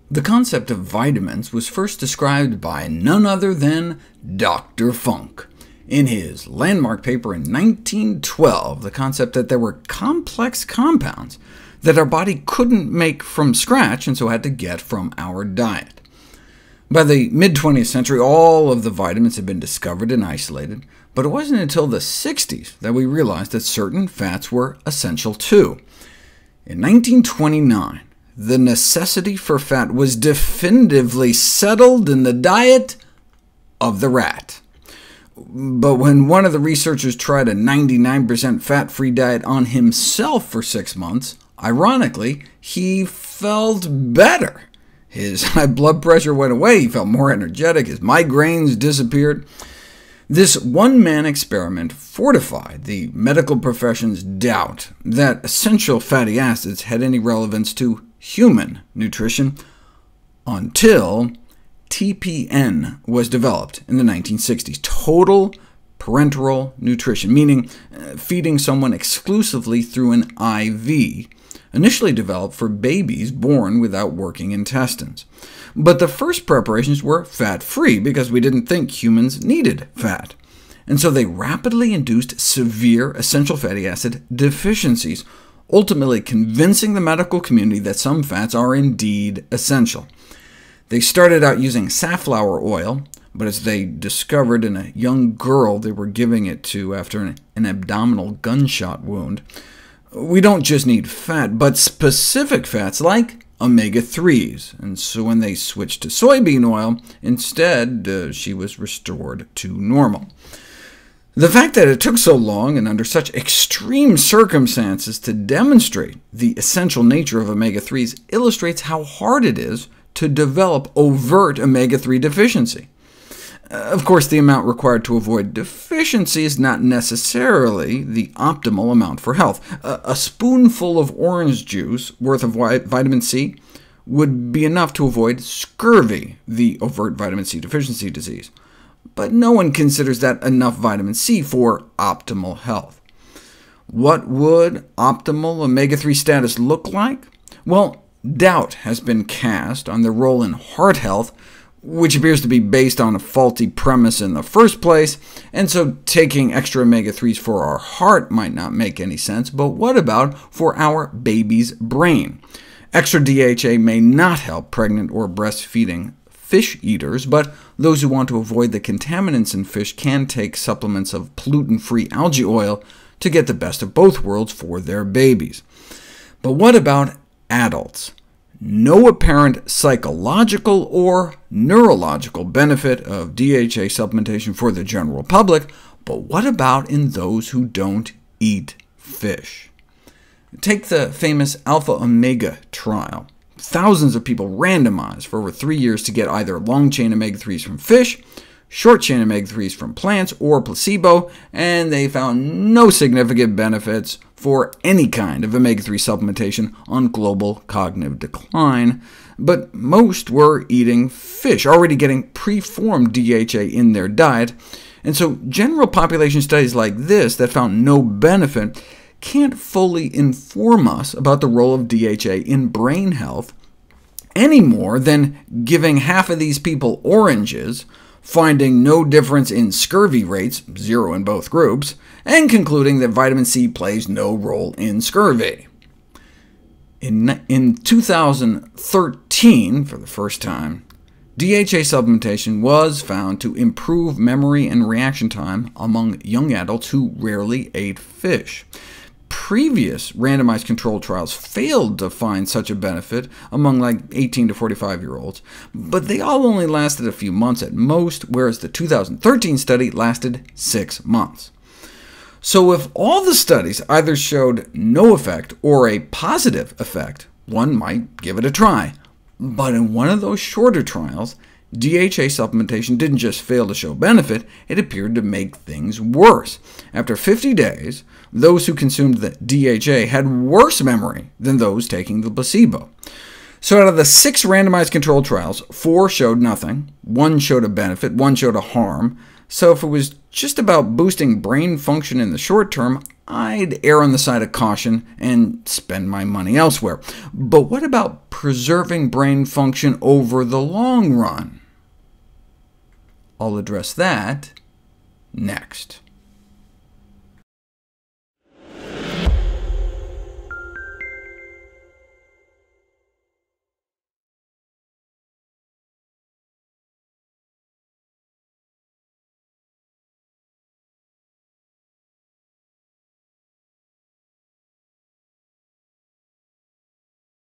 The concept of vitamins was first described by none other than Dr. Funk. In his landmark paper in 1912, the concept that there were complex compounds that our body couldn't make from scratch, and so had to get from our diet. By the mid-20th century, all of the vitamins had been discovered and isolated, but it wasn't until the 60s that we realized that certain fats were essential too. In 1929, the necessity for fat was definitively settled in the diet of the rat. But when one of the researchers tried a 99% fat-free diet on himself for 6 months, ironically, he felt better. His high blood pressure went away, he felt more energetic, his migraines disappeared. This one-man experiment fortified the medical profession's doubt that essential fatty acids had any relevance to human nutrition, until TPN was developed in the 1960s, total parenteral nutrition, meaning feeding someone exclusively through an IV, initially developed for babies born without working intestines. But the first preparations were fat-free, because we didn't think humans needed fat, and so they rapidly induced severe essential fatty acid deficiencies, ultimately convincing the medical community that some fats are indeed essential. They started out using safflower oil, but as they discovered in a young girl they were giving it to after an abdominal gunshot wound, we don't just need fat, but specific fats like omega-3s, and so when they switched to soybean oil, instead she was restored to normal. The fact that it took so long and under such extreme circumstances to demonstrate the essential nature of omega-3s illustrates how hard it is to develop overt omega-3 deficiency. Of course, the amount required to avoid deficiency is not necessarily the optimal amount for health. A spoonful of orange juice worth of vitamin C would be enough to avoid scurvy, the overt vitamin C deficiency disease. But no one considers that enough vitamin C for optimal health. What would optimal omega-3 status look like? Well, doubt has been cast on their role in heart health, which appears to be based on a faulty premise in the first place, and so taking extra omega-3s for our heart might not make any sense. But what about for our baby's brain? Extra DHA may not help pregnant or breastfeeding fish eaters, but those who want to avoid the contaminants in fish can take supplements of pollutant-free algae oil to get the best of both worlds for their babies. But what about adults? No apparent psychological or neurological benefit of DHA supplementation for the general public, but what about in those who don't eat fish? Take the famous alpha-omega trial. Thousands of people randomized for over 3 years to get either long-chain omega-3s from fish, short-chain omega-3s from plants, or placebo, and they found no significant benefits for any kind of omega-3 supplementation on global cognitive decline. But most were eating fish, already getting preformed DHA in their diet, and so general population studies like this that found no benefit can't fully inform us about the role of DHA in brain health, any more than giving half of these people oranges, finding no difference in scurvy rates, 0 in both groups, and concluding that vitamin C plays no role in scurvy. In 2013, for the first time, DHA supplementation was found to improve memory and reaction time among young adults who rarely ate fish. Previous randomized controlled trials failed to find such a benefit among 18 to 45-year-olds, but they all only lasted a few months at most, whereas the 2013 study lasted 6 months. So if all the studies either showed no effect or a positive effect, one might give it a try. But in one of those shorter trials, DHA supplementation didn't just fail to show benefit, it appeared to make things worse. After 50 days, those who consumed the DHA had worse memory than those taking the placebo. So out of the 6 randomized controlled trials, 4 showed nothing, 1 showed a benefit, 1 showed a harm. So if it was just about boosting brain function in the short term, I'd err on the side of caution and spend my money elsewhere. But what about preserving brain function over the long run? I'll address that next.